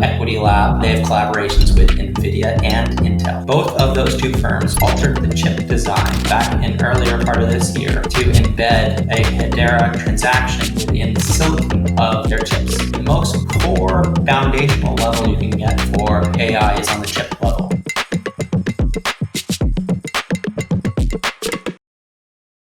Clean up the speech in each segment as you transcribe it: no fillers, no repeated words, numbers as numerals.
Equity Lab. They have collaborations with NVIDIA and Intel. Both of those two firms altered the chip design back in earlier part of this year to embed a Hedera transaction within the silicon of their chips. The most core foundational level you can get for AI is on the chip level.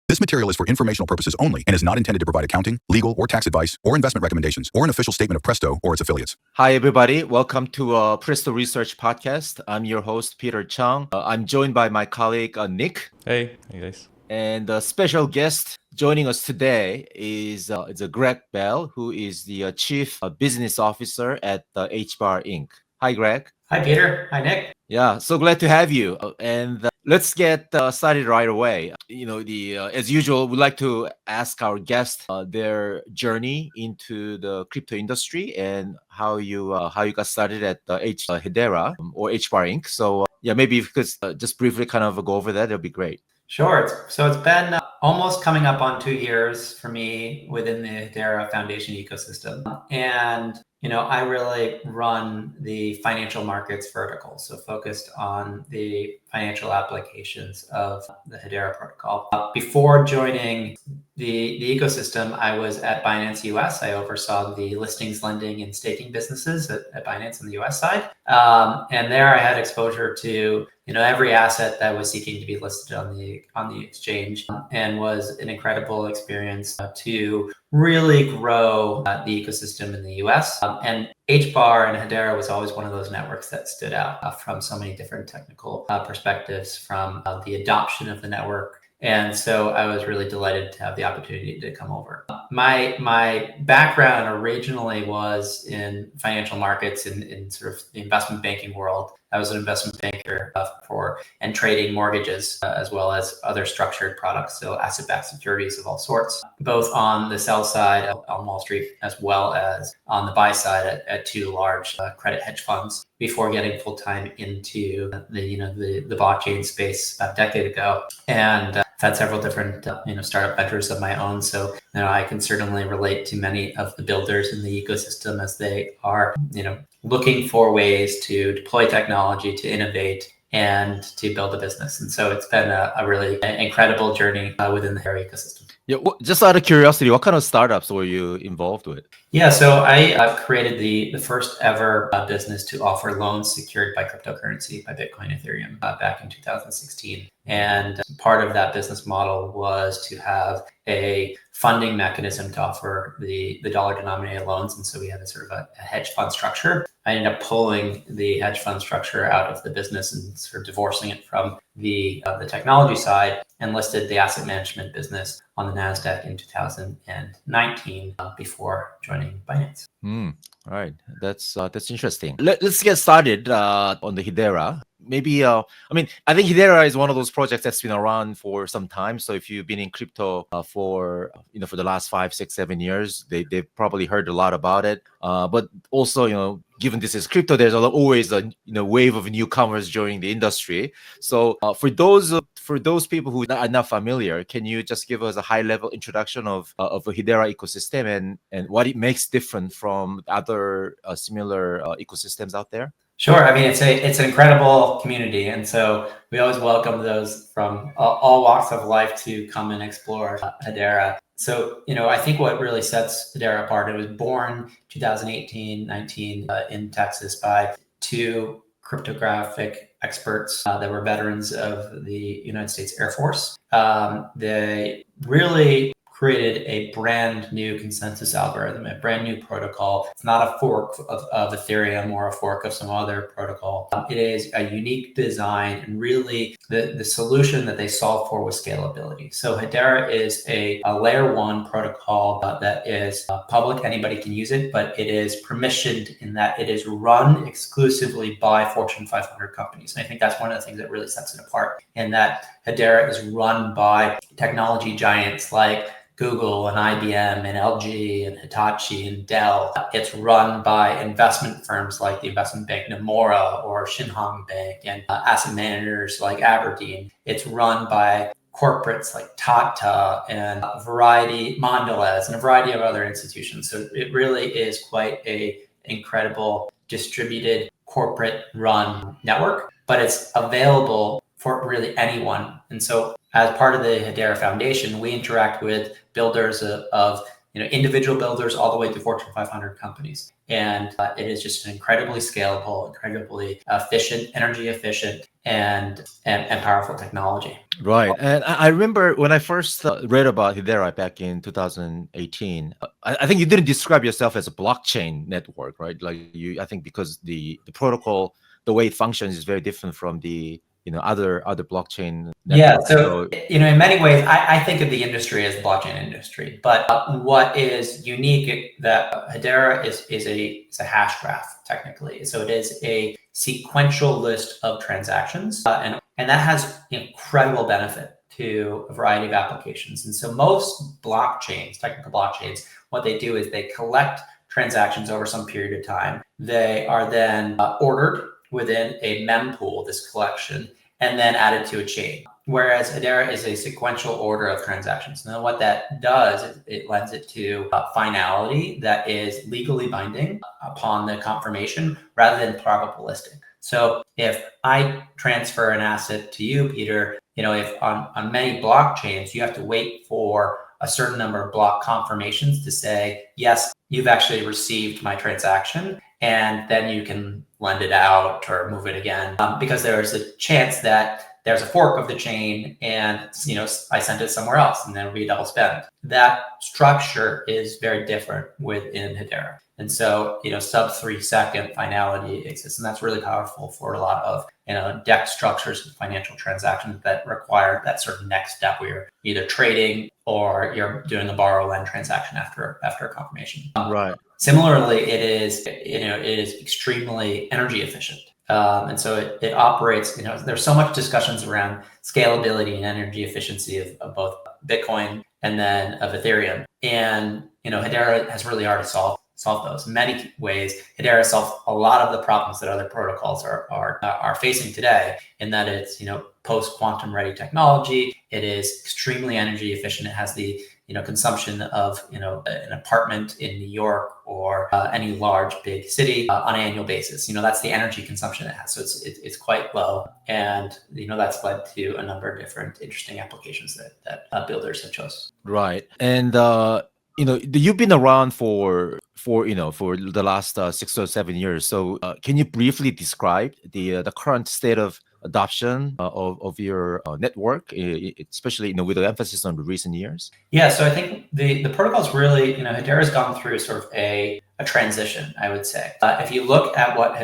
This material is for informational purposes only and is not intended to provide accounting, legal, or tax advice, or investment recommendations, or an official statement of Presto or its affiliates. Hi, everybody. Welcome to Presto Research Podcast. I'm your host, Peter Chung. I'm joined by my colleague, Nick. Hey guys. And a special guest joining us today is Gregg Bell, who is the Chief Business Officer at HBAR Inc. Hi, Gregg. Hi, Peter. Hi, Nick. Yeah, so glad to have you. And let's get started right away. As usual, we'd like to ask our guests their journey into the crypto industry and how you got started at Hedera or HBAR Inc. So maybe if you could just briefly kind of go over that, that'd be great. Sure. So it's been almost coming up on 2 years for me within the Hedera Foundation ecosystem. And I really run the financial markets vertical, so focused on the financial applications of the Hedera protocol. Before joining the ecosystem, I was at Binance US. I oversaw the listings, lending, and staking businesses at Binance on the US side. And there I had exposure to every asset that was seeking to be listed on the exchange, and was an incredible experience to really grow the ecosystem in the US. And HBAR and Hedera was always one of those networks that stood out from so many different technical perspectives, from the adoption of the network. And so I was really delighted to have the opportunity to come over. My background originally was in financial markets in sort of the investment banking world. I was an investment banker and trading mortgages as well as other structured products, so asset-backed securities of all sorts, both on the sell side on Wall Street as well as on the buy side at two large credit hedge funds, before getting full time into the blockchain space about a decade ago. And I've had several different startup ventures of my own, so I can certainly relate to many of the builders in the ecosystem as they are looking for ways to deploy technology, to innovate, and to build a business. And so it's been a really incredible journey within the Hedera ecosystem. Yeah, just out of curiosity, what kind of startups were you involved with? Yeah, so I created the first ever business to offer loans secured by cryptocurrency, by Bitcoin, Ethereum, back in 2016. And part of that business model was to have a funding mechanism to offer the dollar-denominated loans. And so we had a sort of a hedge fund structure. I ended up pulling the hedge fund structure out of the business and sort of divorcing it from the technology side, and listed the asset management business on the NASDAQ in 2019 before joining Binance. All right, that's interesting. Let's get started on the Hedera. Maybe I think Hedera is one of those projects that's been around for some time. So if you've been in crypto for the last 5, 6, 7 years, they've probably heard a lot about it. But also, given this is crypto, there's always a wave of newcomers joining the industry. So for those people who are not familiar, can you just give us a high level introduction of a Hedera ecosystem and what it makes different from other similar ecosystems out there? Sure. I mean, it's an incredible community, and so we always welcome those from all walks of life to come and explore Hedera. So, I think what really sets Hedera apart, it was born 2018-19 in Texas by two cryptographic experts that were veterans of the United States Air Force. They really created a brand new consensus algorithm, a brand new protocol. It's not a fork of Ethereum or a fork of some other protocol. It is a unique design, and really the solution that they solved for was scalability. So Hedera is a layer 1 protocol that is public. Anybody can use it, but it is permissioned in that it is run exclusively by Fortune 500 companies. And I think that's one of the things that really sets it apart, in that Hedera is run by technology giants like Google and IBM and LG and Hitachi and Dell. It's run by investment firms like the investment bank Nomura or Shinhan Bank, and asset managers like Aberdeen. It's run by corporates like Tata and Mondelez, and a variety of other institutions. So it really is quite a incredible distributed corporate run network, but it's available for really anyone. And so as part of the Hedera Foundation, we interact with builders of individual builders all the way to Fortune 500 companies. And it is just an incredibly scalable, incredibly efficient, energy efficient, and powerful technology. Right. And I remember when I first read about Hedera back in 2018, I think you didn't describe yourself as a blockchain network, right? Like I think because the protocol, the way it functions is very different from the other blockchain networks. So in many ways, I think of the industry as the blockchain industry. But what is unique that Hedera is a hash graph technically. So it is a sequential list of transactions, and that has incredible benefit to a variety of applications. And so most blockchains, technical blockchains, what they do is they collect transactions over some period of time. They are then ordered within a mempool, this collection, and then added to a chain. Whereas Hedera is a sequential order of transactions. And then what that does, it lends it to finality that is legally binding upon the confirmation rather than probabilistic. So if I transfer an asset to you, Peter, if on many blockchains, you have to wait for a certain number of block confirmations to say, yes, you've actually received my transaction, and then you can lend it out or move it again, because there's a chance that there's a fork of the chain and I sent it somewhere else and then it'll be a double spend. That structure is very different within Hedera. And so, sub 3 second finality exists. And that's really powerful for a lot of, DEX structures and financial transactions that require that sort of next step where you're either trading or you're doing a borrow lend transaction after a confirmation. Right. Similarly, it is extremely energy efficient. And so it operates, there's so much discussions around scalability and energy efficiency of both Bitcoin and then of Ethereum. And, Hedera has really already solved those in many ways. Hedera solves a lot of the problems that other protocols are facing today, in that it's, post quantum ready technology. It is extremely energy efficient. It has the consumption of an apartment in New York or any large big city on an annual basis. That's the energy consumption it has. So it's quite low, and that's led to a number of different interesting applications that builders have chosen. Right. And you've been around for the last 6 or 7 years. So can you briefly describe the current state of adoption of your network, especially with the emphasis on the recent years? Yeah, so I think the protocol's really, Hedera's gone through sort of a transition, I would say. If you look at what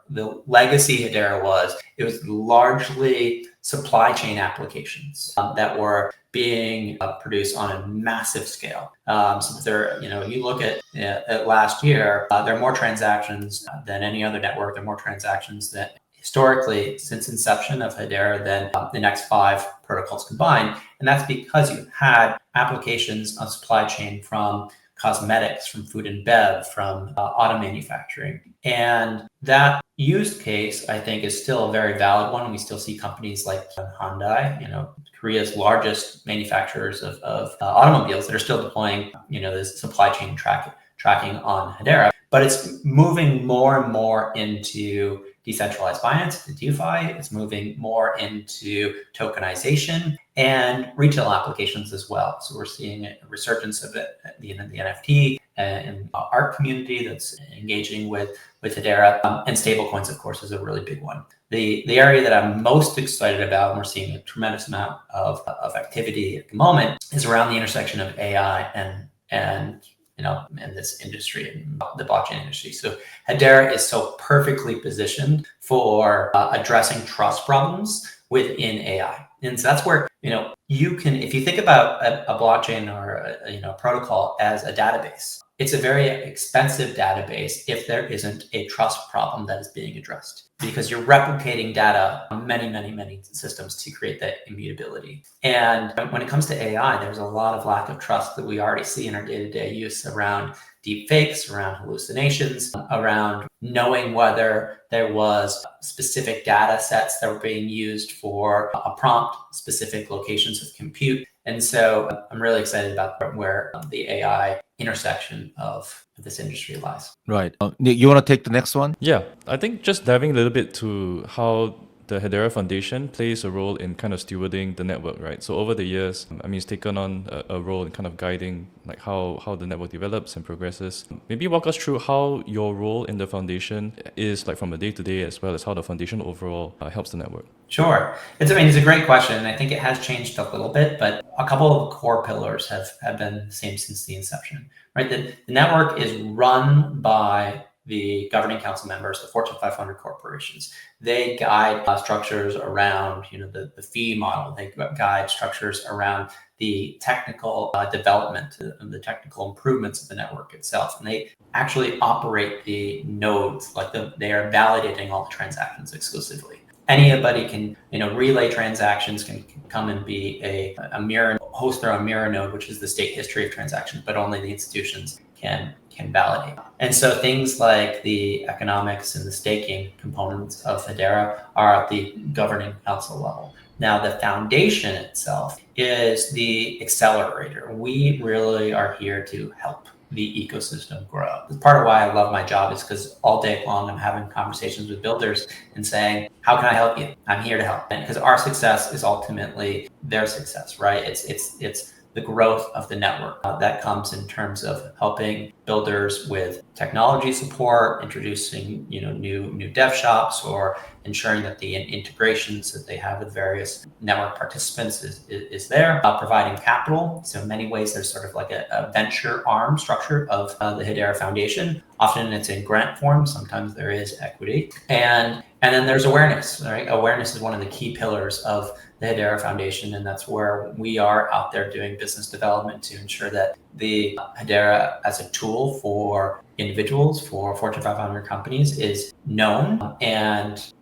the legacy Hedera was, it was largely supply chain applications that were being produced on a massive scale. So there, you look at last year, there are more transactions than any other network. There are more transactions that historically, since inception of Hedera, than the next 5 protocols combined. And that's because you had applications of supply chain from cosmetics, from food and bev, from auto manufacturing. And that use case, I think, is still a very valid one. We still see companies like Hyundai, Korea's largest manufacturers of automobiles, that are still deploying, this supply chain tracking on Hedera. But it's moving more and more into decentralized finance, to DeFi. It's moving more into tokenization and retail applications as well. So we're seeing a resurgence of it, the NFT and art community that's engaging with Hedera, and stablecoins, of course, is a really big one. The area that I'm most excited about, and we're seeing a tremendous amount of activity at the moment, is around the intersection of AI and in this industry, in the blockchain industry. So Hedera is so perfectly positioned for addressing trust problems within AI. And so that's where, you can, if you think about a blockchain or a protocol as a database, it's a very expensive database if there isn't a trust problem that is being addressed, because you're replicating data on many, many, many systems to create that immutability. And when it comes to AI, there's a lot of lack of trust that we already see in our day-to-day use around deep fakes, around hallucinations, around knowing whether there was specific data sets that were being used for a prompt, specific locations of compute. And so I'm really excited about where the AI intersection of this industry lies. Right. Nick, you want to take the next one? Yeah, I think just diving a little bit to how the Hedera Foundation plays a role in kind of stewarding the network, right? So over the years, I mean, it's taken on a role in kind of guiding like how the network develops and progresses. Maybe walk us through how your role in the foundation is like from a day-to-day, as well as how the foundation overall helps the network. Sure. It's a great question. And I think it has changed a little bit, but a couple of core pillars have been the same since the inception, right? The network is run by the governing council members, the Fortune 500 corporations. They guide structures around, the fee model. They guide structures around the technical development and the technical improvements of the network itself. And they actually operate the nodes, they are validating all the transactions exclusively. Anybody can, relay transactions, can come and be a mirror, host their own mirror node, which is the state history of transactions, but only the institutions can validate. And so things like the economics and the staking components of Hedera are at the governing council level. Now, the foundation itself is the accelerator. We really are here to help the ecosystem grow. Part of why I love my job is because all day long I'm having conversations with builders and saying, how can I help you? I'm here to help. And because our success is ultimately their success, right? It's the growth of the network that comes in terms of helping builders with technology support, introducing new dev shops, or ensuring that the integrations that they have with various network participants is there, providing capital. So in many ways, there's sort of like a venture arm structure of the Hedera Foundation. Often it's in grant form. Sometimes there is equity. And then there's awareness, right? Awareness is one of the key pillars of the Hedera Foundation, and that's where we are out there doing business development to ensure that the Hedera as a tool for individuals, for Fortune 500 companies, is known, and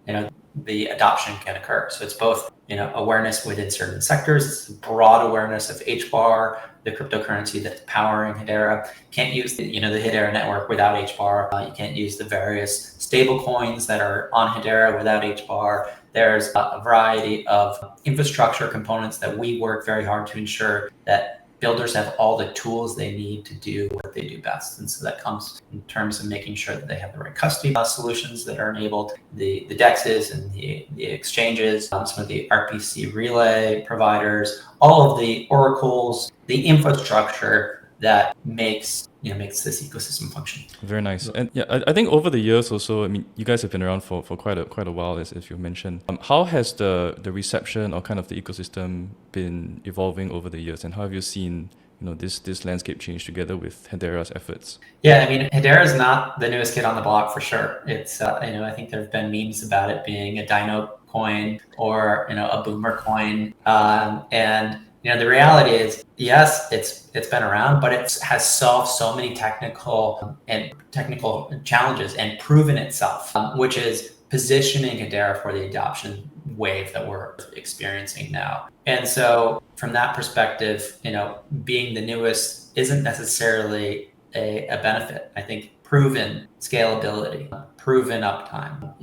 the adoption can occur. So it's both awareness within certain sectors, it's broad awareness of HBAR, the cryptocurrency that's powering Hedera. Can't use the Hedera network without HBAR. You can't use the various stable coins that are on Hedera without HBAR. There's a variety of infrastructure components that we work very hard to ensure that builders have all the tools they need to do what they do best. And so that comes in terms of making sure that they have the right custody solutions that are enabled, the DEXs and the exchanges, some of the RPC relay providers, all of the oracles, the infrastructure that makes this ecosystem function. Very nice. And yeah, I think over the years also, I mean, you guys have been around for quite a while, as you mentioned. How has the reception or kind of the ecosystem been evolving over the years, and how have you seen this landscape change together with Hedera's efforts? Yeah, I mean, Hedera is not the newest kid on the block for sure. It's I think there have been memes about it being a dino coin or a boomer coin, and the reality is, yes, it's been around, but it has solved so many technical challenges and proven itself, which is positioning Hedera for the adoption wave that we're experiencing now. And so from that perspective, being the newest isn't necessarily a benefit. I think proven scalability, proven uptime,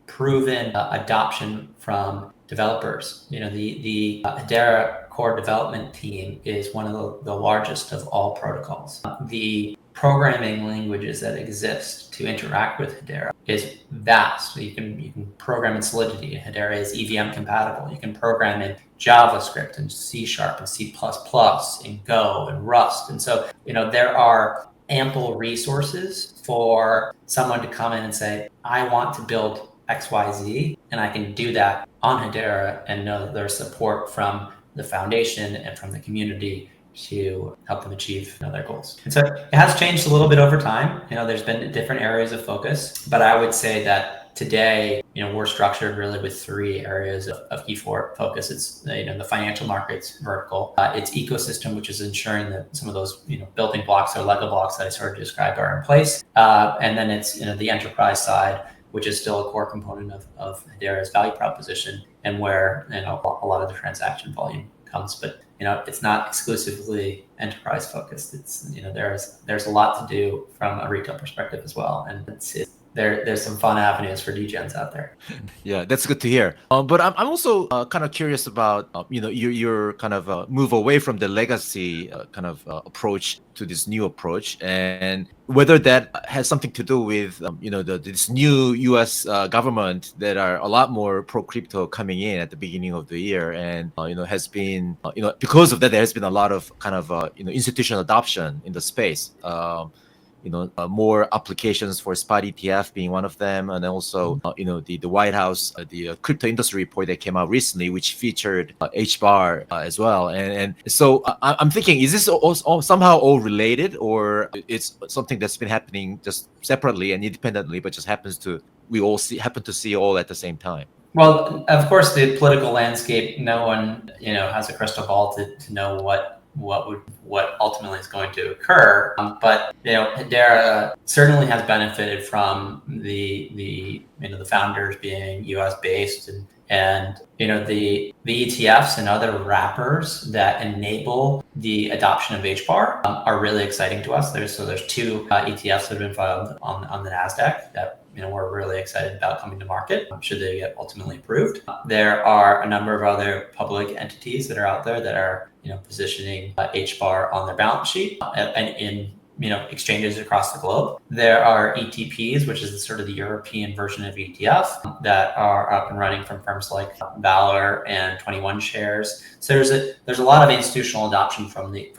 proven adoption from developers. The Hedera core development team is one of the largest of all protocols. The programming languages that exist to interact with Hedera is vast. So you can program in Solidity. Hedera is EVM compatible. You can program in JavaScript and C# and C++ and Go and Rust. And so, there are ample resources for someone to come in and say, I want to build XYZ, and I can do that on Hedera and know that there's support from the foundation and from the community to help them achieve their goals. And so it has changed a little bit over time. There's been different areas of focus, but I would say that today, we're structured really with three areas of key focus. It's the financial markets vertical, it's ecosystem, which is ensuring that some of those building blocks or Lego blocks that I sort of described are in place, and then it's the enterprise side, which is still a core component of Hedera's value proposition, and where a lot of the transaction volume comes. But it's not exclusively enterprise focused. It's there's a lot to do from a retail perspective as well, and there's some fun avenues for degens out there. Yeah, that's good to hear. But I'm also kind of curious about your kind of move away from the legacy kind of approach to this new approach, and whether that has something to do with this new U.S. Government that are a lot more pro crypto coming in at the beginning of the year, and has been because of that there has been a lot of kind of institutional adoption in the space. More applications for spot ETF being one of them, and also the White House the crypto industry report that came out recently, which featured HBAR as well. And so I'm thinking, is this all somehow all related, or it's something that's been happening just separately and independently, but just we all happen to see all at the same time? Well, of course, the political landscape, no one, has a crystal ball to know what ultimately is going to occur. But Hedera certainly has benefited from the founders being U.S. based, and the ETFs and other wrappers that enable the adoption of HBAR are really exciting to us. There's two ETFs that have been filed on the Nasdaq that we're really excited about coming to market should they get ultimately approved. There are a number of other public entities that are out there that are positioning HBAR on their balance sheet and in exchanges across the globe. There are ETPs, which is sort of the European version of ETF, that are up and running from firms like Valor and 21 Shares. So there's a lot of institutional adoption from the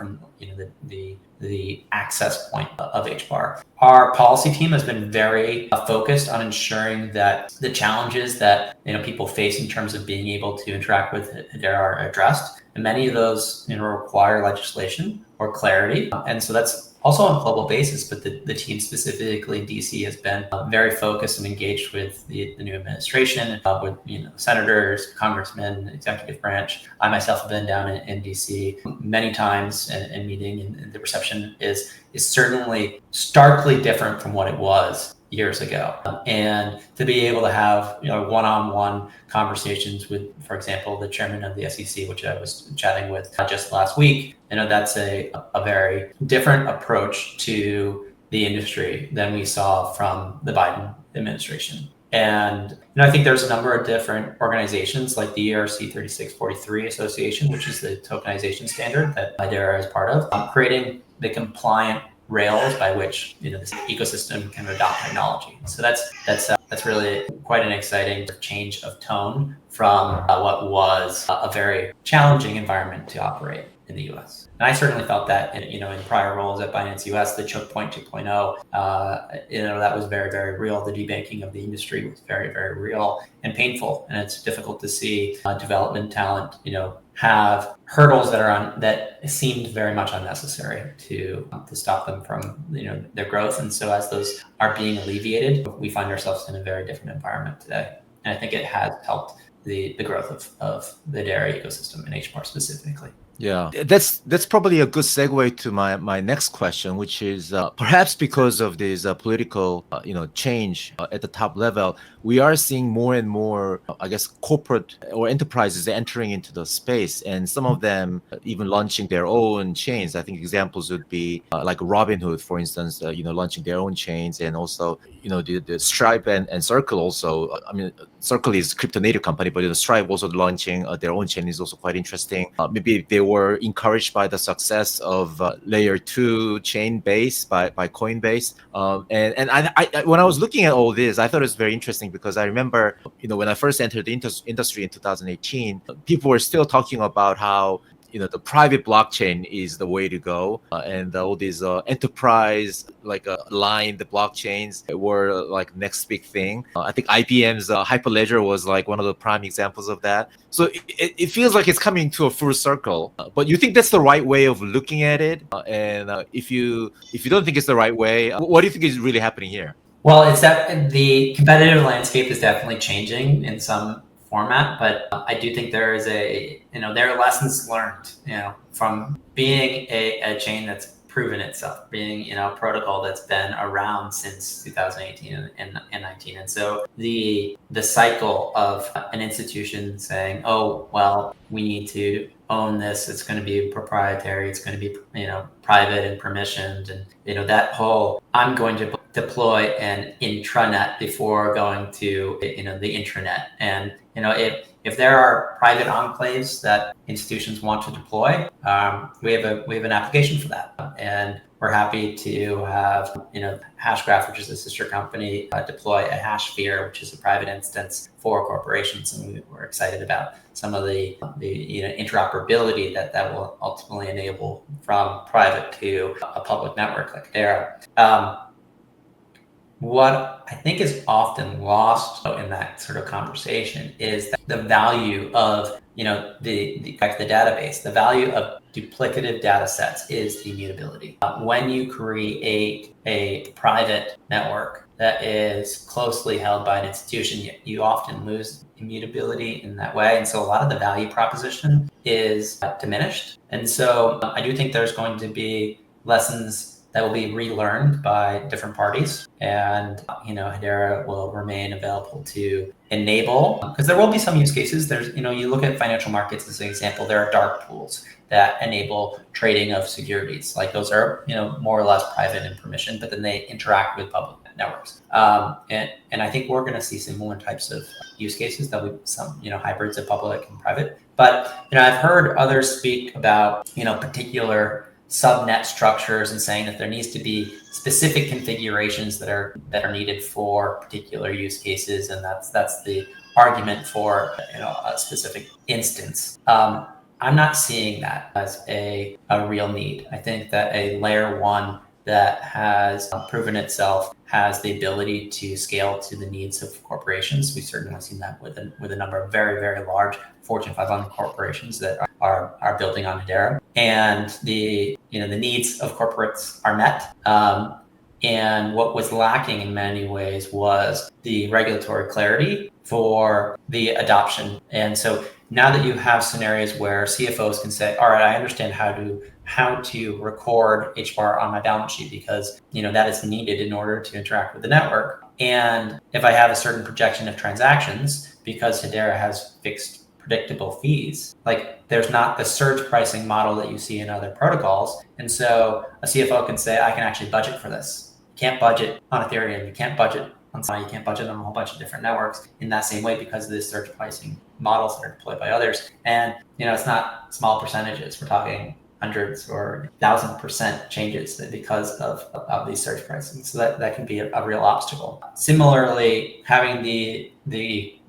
access point of HBAR. Our policy team has been very focused on ensuring that the challenges that people face in terms of being able to interact with Hedera are addressed, and many of those require legislation or clarity, and so that's also on a global basis. But the team specifically in DC has been very focused and engaged with the new administration, with senators, congressmen, executive branch. I myself have been down in DC many times and meeting, and the reception is certainly starkly different from what it was years ago. And to be able to have one-on-one conversations with, for example, the chairman of the SEC, which I was chatting with just last week, that's a very different approach to the industry than we saw from the Biden administration. And I think there's a number of different organizations like the ERC 3643 Association, which is the tokenization standard that Hedera is part of, creating the compliant rails by which this ecosystem can adopt technology. So that's really quite an exciting change of tone from what was a very challenging environment to operate in the U.S. And I certainly felt that in prior roles at Binance US, the choke point 2.0, that was very, very real. The debanking of the industry was very, very real and painful. And it's difficult to see development talent, have hurdles that seemed very much unnecessary to stop them from their growth. And so as those are being alleviated, we find ourselves in a very different environment today. And I think it has helped the growth of the Hedera ecosystem and HBAR specifically. Yeah, that's probably a good segue to my next question, which is perhaps because of this political change at the top level, we are seeing more and more, I guess, corporate or enterprises entering into the space, and some of them even launching their own chains. I think examples would be like Robinhood, for instance, launching their own chains, and also the Stripe and Circle also. I mean, Circle is crypto native company, but the Stripe also launching their own chain is also quite interesting. Maybe they were encouraged by the success of layer 2 chain base by Coinbase. And I when I was looking at all this, I thought it was very interesting because I remember, when I first entered the industry in 2018, people were still talking about how the private blockchain is the way to go, and all these enterprise aligned blockchains were like next big thing. I think IBM's Hyperledger was like one of the prime examples of that. So it feels like it's coming to a full circle. But you think that's the right way of looking at it? And if you don't think it's the right way, what do you think is really happening here? Well, it's that the competitive landscape is definitely changing in some format, but I do think there is there are lessons learned, from being a chain that's proven itself, being, a protocol that's been around since 2018 and 19. And so the cycle of an institution saying, oh, well, we need to own this, it's going to be proprietary, it's going to be, private and permissioned. And, that whole, I'm going to deploy an intranet before going to the intranet. And if there are private enclaves that institutions want to deploy, we have an application for that, and we're happy to have Hashgraph, which is a sister company, deploy a HashSphere, which is a private instance for corporations, and we're excited about some of the interoperability that will ultimately enable from private to a public network like Hedera. What I think is often lost in that sort of conversation is that the value of the database, the value of duplicative data sets is the immutability. When you create a private network that is closely held by an institution, you often lose immutability in that way. And so a lot of the value proposition is diminished. And so I do think there's going to be lessons that will be relearned by different parties, and Hedera will remain available to enable, because there will be some use cases. There's you look at financial markets as an example. There are dark pools that enable trading of securities. Like those are more or less private in permission, but then they interact with public networks. And I think we're going to see similar types of use cases that some hybrids of public and private. But I've heard others speak about particular subnet structures and saying that there needs to be specific configurations that are needed for particular use cases, and that's the argument for a specific instance. I'm not seeing that as a real need. I think that a layer one that has proven itself has the ability to scale to the needs of corporations. We've certainly seen that with a number of very, very large Fortune 500 corporations that are building on Hedera, and the needs of corporates are met. And what was lacking in many ways was the regulatory clarity for the adoption. And so now that you have scenarios where CFOs can say, all right, I understand how to record HBAR on my balance sheet because that is needed in order to interact with the network. And if I have a certain projection of transactions, because Hedera has fixed predictable fees, like there's not the surge pricing model that you see in other protocols. And so a CFO can say, I can actually budget for this. You can't budget on Ethereum, you can't budget on Solana, you can't budget on a whole bunch of different networks in that same way because of the surge pricing models that are deployed by others. And it's not small percentages. We're talking hundreds or 1,000% changes because of these surge pricing. So that can be a real obstacle. Similarly, having the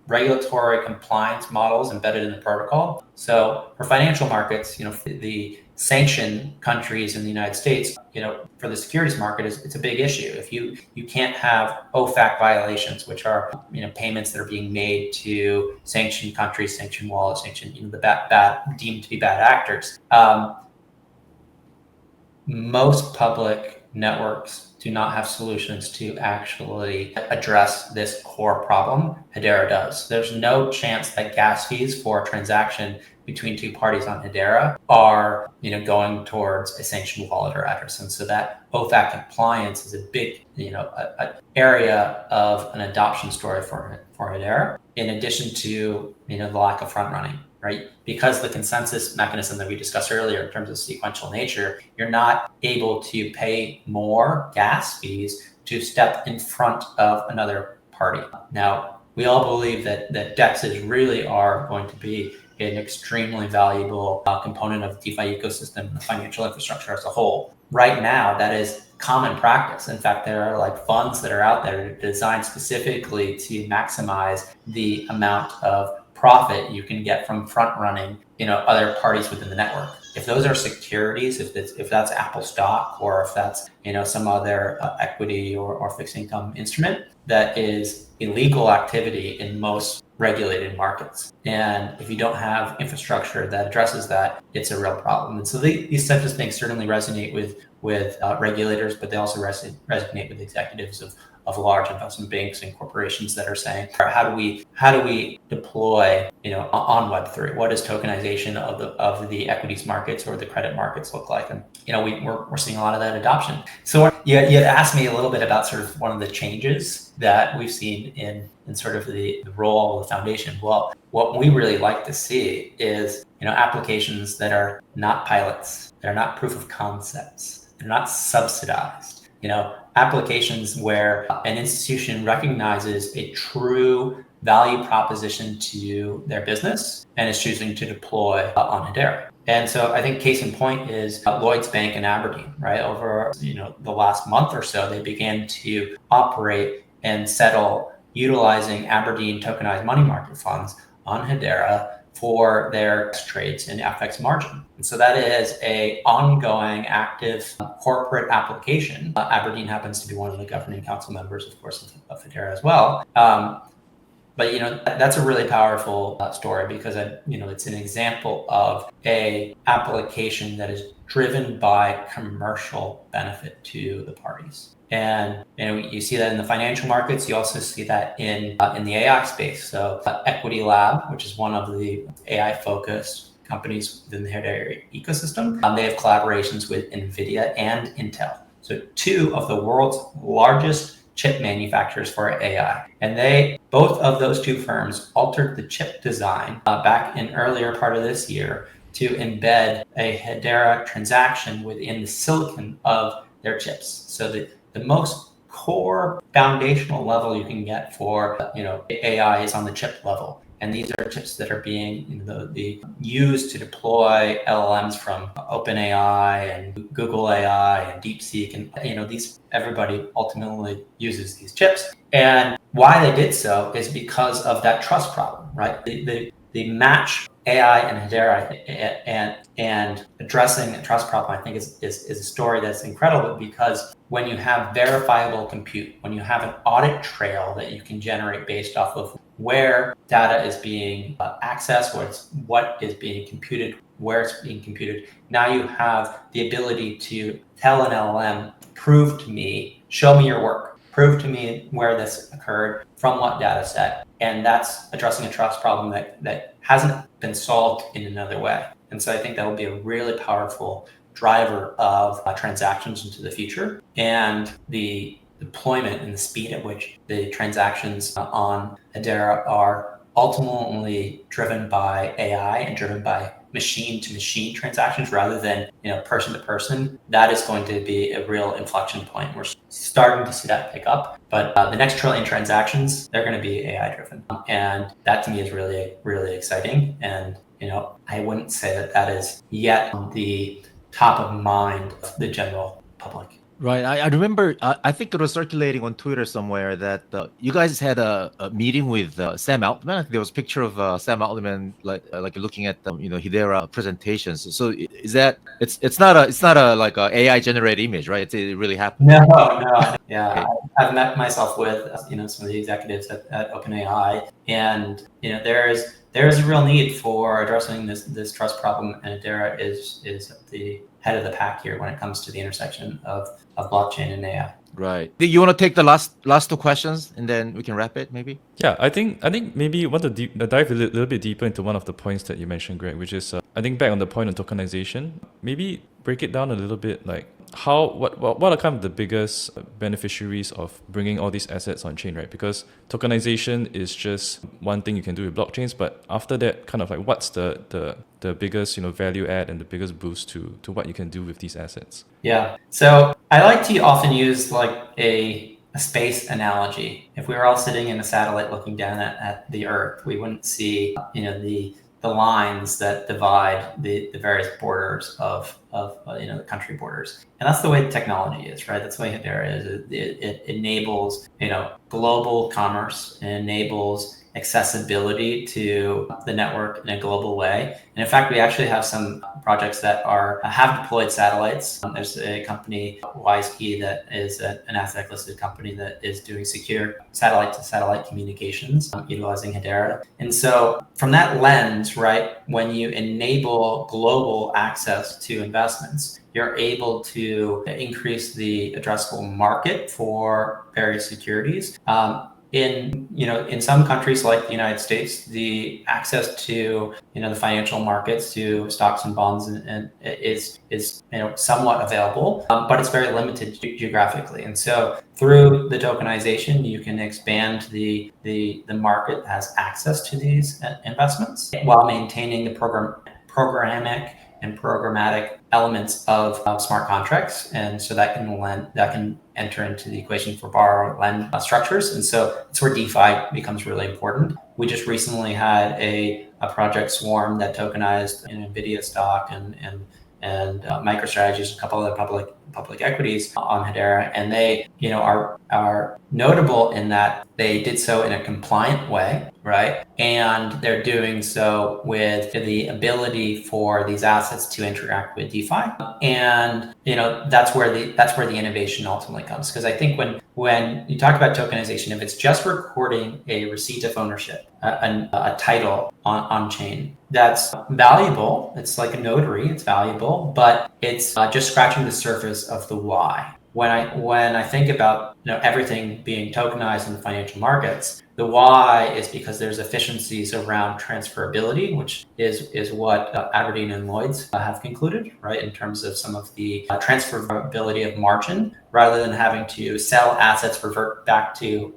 regulatory compliance models embedded in the protocol. So for financial markets, the sanctioned countries in the United States, for the securities market, it's a big issue. If you can't have OFAC violations, which are payments that are being made to sanctioned countries, sanctioned wallets, sanctioned the bad deemed to be bad actors. Most public networks do not have solutions to actually address this core problem. Hedera does. There's no chance that gas fees for a transaction between two parties on Hedera are going towards a sanctioned wallet or address. And so that OFAC compliance is a big area of an adoption story for Hedera, in addition to the lack of front running. Right? Because the consensus mechanism that we discussed earlier in terms of sequential nature, you're not able to pay more gas fees to step in front of another party. Now, we all believe that DEXs really are going to be an extremely valuable component of the DeFi ecosystem and the financial infrastructure as a whole. Right now, that is common practice. In fact, there are funds that are out there designed specifically to maximize the amount of profit you can get from front running other parties within the network. If those are securities, if that's Apple stock, or if that's some other equity or fixed income instrument, that is illegal activity in most regulated markets. And if you don't have infrastructure that addresses that, it's a real problem. And so these types of things certainly resonate with regulators, but they also resonate with executives of large investment banks and corporations that are saying, how do we deploy on Web3? What does tokenization of the equities markets or the credit markets look like? And we're seeing a lot of that adoption. So you had asked me a little bit about sort of one of the changes that we've seen in sort of the role of the foundation. Well, what we really like to see is applications that are not pilots, that are not proof of concepts, they're not subsidized. applications where an institution recognizes a true value proposition to their business and is choosing to deploy on Hedera. And so I think case in point is Lloyd's Bank in Aberdeen, right? Over the last month or so, they began to operate and settle utilizing Aberdeen tokenized money market funds on Hedera for their trades in FX margin. And so that is a ongoing active corporate application. Aberdeen happens to be one of the governing council members, of course, of Hedera as well. But that's a really powerful story because it's an example of a application that is driven by commercial benefit to the parties. And you see that in the financial markets. You also see that in the AI space. So Equity Lab, which is one of the AI focused companies within the Hedera ecosystem, they have collaborations with NVIDIA and Intel. So two of the world's largest chip manufacturers for AI. And both of those two firms altered the chip design back in earlier part of this year to embed a Hedera transaction within the silicon of their chips. So the most core foundational level you can get for AI is on the chip level. And these are chips that are being used to deploy LLMs from OpenAI and Google AI and DeepSeek, and everybody ultimately uses these chips. And why they did so is because of that trust problem, right? The match AI and Hedera and addressing a trust problem, I think is a story that's incredible, because when you have verifiable compute, when you have an audit trail that you can generate based off of where data is being accessed, what is being computed, where it's being computed, now you have the ability to tell an LLM, prove to me, show me your work, prove to me where this occurred, from what data set. And that's addressing a trust problem that hasn't been solved in another way. And so I think that will be a really powerful driver of transactions into the future, and the deployment and the speed at which the transactions on Hedera are ultimately driven by AI and driven by machine-to-machine transactions rather than person-to-person. That is going to be a real inflection point. We're starting to see that pick up, but the next trillion transactions, they're going to be AI-driven, and that to me is really, really exciting. And I wouldn't say that is yet on the top of mind of the general public. Right. I remember, I think it was circulating on Twitter somewhere that you guys had a meeting with Sam Altman. I think there was a picture of Sam Altman like looking at Hedera presentations. So is that it's not a like a AI generated image, right? It really happened. No. Yeah, okay. I've met myself with some of the executives at OpenAI, and there is a real need for addressing this trust problem, and Hedera is at the head of the pack here when it comes to the intersection of blockchain and AI. Right. Do you want to take the last two questions and then we can wrap it, maybe? Yeah, I think maybe you want to dive a little bit deeper into one of the points that you mentioned, Greg, which is I think back on the point on tokenization. Maybe break it down a little bit, like what are kind of the biggest beneficiaries of bringing all these assets on chain, right? Because tokenization is just one thing you can do with blockchains, but after that, kind of like what's the biggest value add and the biggest boost to what you can do with these assets? Yeah. So I like to often use like a space analogy. If we were all sitting in a satellite looking down at the Earth, we wouldn't see the lines that divide the various borders of the country borders. And that's the way technology is, right? That's the way Hedera is. It enables global commerce, and enables accessibility to the network in a global way. And in fact, we actually have some projects that have deployed satellites. There's a company, WiseKey, that is an Nasdaq-listed company that is doing secure satellite-to-satellite communications utilizing Hedera. And so from that lens, right, when you enable global access to investments, you're able to increase the addressable market for various securities. In some countries like the United States, the access to the financial markets, to stocks and bonds, and is somewhat available, but it's very limited geographically. And so through the tokenization, you can expand the market that has access to these investments while maintaining the programmatic and programmatic elements of smart contracts, and so that can enter into the equation for borrow lend structures, and so that's where DeFi becomes really important. We just recently had a project Swarm that tokenized an NVIDIA stock and MicroStrategies, a couple other public equities on Hedera, and they are notable in that they did so in a compliant way, right? And they're doing so with the ability for these assets to interact with DeFi, and that's where the innovation ultimately comes. Because I think when you talk about tokenization, if it's just recording a receipt of ownership, a title on chain, that's valuable. It's like a notary. It's valuable, but it's just scratching the surface of the why. When I think about everything being tokenized in the financial markets, the why is because there's efficiencies around transferability, which is what Aberdeen and Lloyd's have concluded, right, in terms of some of the transferability of margin, rather than having to sell assets, revert back to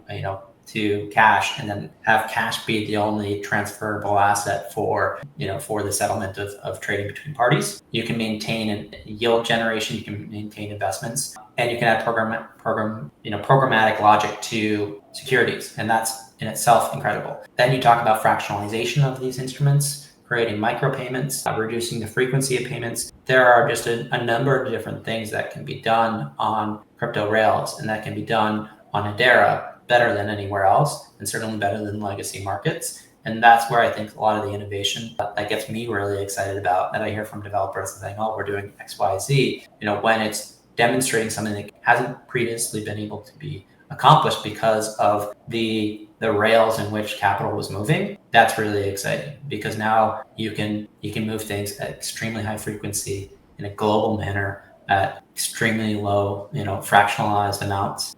cash, and then have cash be the only transferable asset for the settlement of trading between parties. You can maintain a yield generation, you can maintain investments, and you can add programmatic logic to securities, and that's in itself incredible. Then you talk about fractionalization of these instruments, creating micropayments, reducing the frequency of payments. There are just a number of different things that can be done on crypto rails, and that can be done on Hedera better than anywhere else, and certainly better than legacy markets. And that's where I think a lot of the innovation that gets me really excited about, that I hear from developers saying, oh, we're doing X, Y, Z, when it's demonstrating something that hasn't previously been able to be accomplished because of the rails in which capital was moving. That's really exciting, because now you can move things at extremely high frequency in a global manner at extremely low, fractionalized amounts,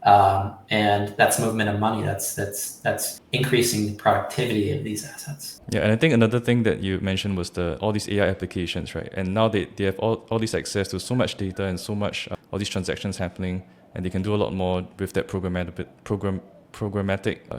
and that's movement of money. That's increasing the productivity of these assets. Yeah, and I think another thing that you mentioned was all these AI applications, right? And now they have all this access to so much data and so much all these transactions happening, and they can do a lot more with that programmatic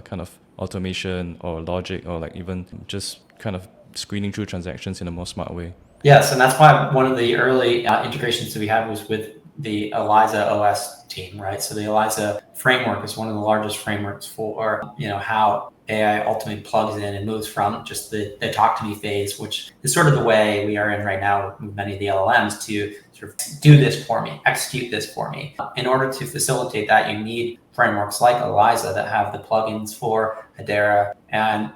kind of automation or logic, or like even just kind of screening through transactions in a more smart way. Yes, and that's why one of the early integrations that we had was with the ELIZA OS team, right? So the ELIZA framework is one of the largest frameworks for how AI ultimately plugs in and moves from just the talk to me phase, which is sort of the way we are in right now with many of the LLMs, to sort of do this for me, execute this for me. In order to facilitate that, you need frameworks like ELIZA that have the plugins for Hedera, and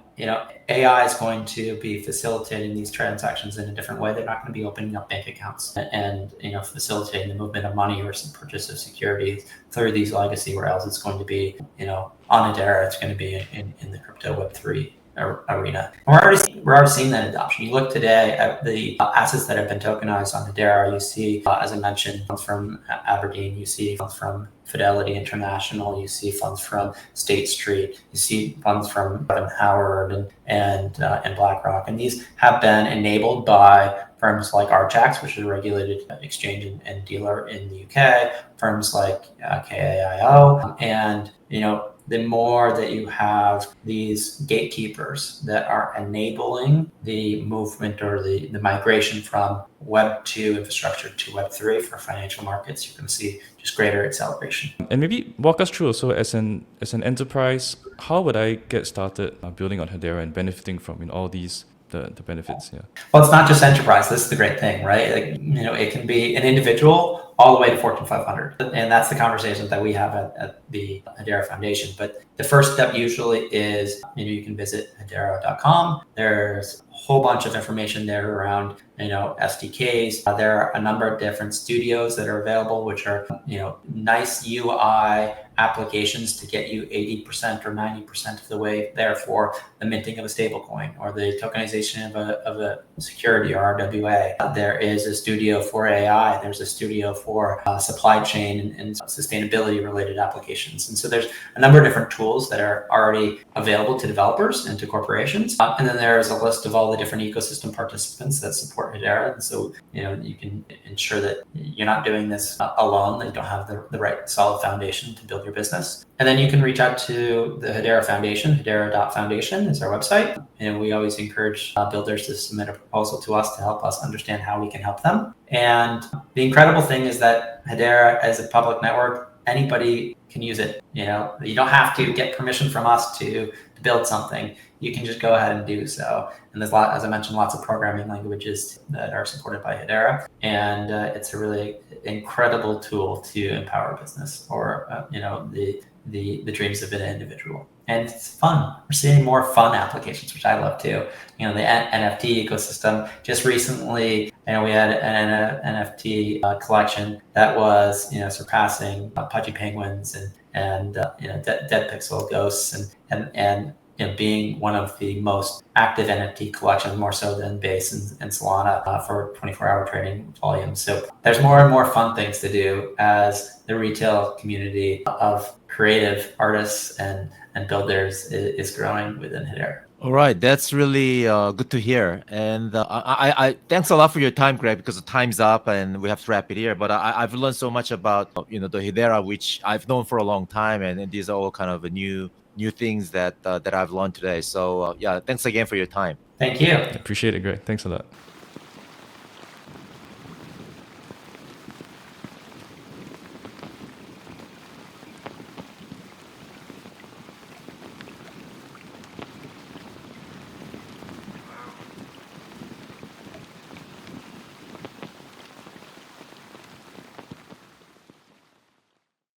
AI is going to be facilitating these transactions in a different way. They're not going to be opening up bank accounts and facilitating the movement of money or some purchase of securities through these legacy rails. It's going to be on Hedera. It's going to be in the crypto Web3 arena. And we're already seeing that adoption. You look today at the assets that have been tokenized on Hedera. You see, as I mentioned, funds from Aberdeen. You see funds from Fidelity International. You see funds from State Street. You see funds from Howard and BlackRock. And these have been enabled by firms like Archax, which is a regulated exchange and dealer in the UK. Firms like KAIO, and the more that you have these gatekeepers that are enabling the movement or the migration from Web 2 infrastructure to Web 3 for financial markets, you can see just greater acceleration. And maybe walk us through also, as an enterprise, how would I get started building on Hedera and benefiting from all these the benefits? Yeah. Well, it's not just enterprise. This is the great thing, right? It can be an individual all the way to Fortune 500. And that's the conversation that we have at the Hedera Foundation. But the first step usually is, you can visit hedera.com. There's a whole bunch of information there around, SDKs. There are a number of different studios that are available, which are, nice UI applications to get you 80% or 90% of the way there for the minting of a stablecoin or the tokenization of a security or RWA. There is a studio for AI. There's a studio for supply chain and sustainability related applications. And so there's a number of different tools that are already available to developers and to corporations. And then there's a list of all the different ecosystem participants that support Hedera. And so, you can ensure that you're not doing this alone, that you don't have the right solid foundation to build build your business. And then you can reach out to the Hedera Foundation. Hedera.foundation is our website. And we always encourage builders to submit a proposal to us to help us understand how we can help them. And the incredible thing is that Hedera, as a public network, anybody can use it. You don't have to get permission from us to build something. You can just go ahead and do so. And there's as I mentioned, lots of programming languages that are supported by Hedera. And it's a really incredible tool to empower business or, the dreams of an individual. And it's fun. We're seeing more fun applications, which I love too. The NFT ecosystem. Just recently, we had an NFT collection that was, surpassing pudgy penguins and dead pixel ghosts and being one of the most active NFT collections, more so than Base and Solana for 24-hour trading volume. So there's more and more fun things to do as the retail community of creative artists and builders is growing within Hedera. All right, that's really good to hear. And I thanks a lot for your time, Greg, because the time's up and we have to wrap it here. But I've learned so much about the Hedera, which I've known for a long time, and these are all kind of new things that I've learned today. So yeah, thanks again for your time. Thank you. Appreciate it, Greg. Thanks a lot.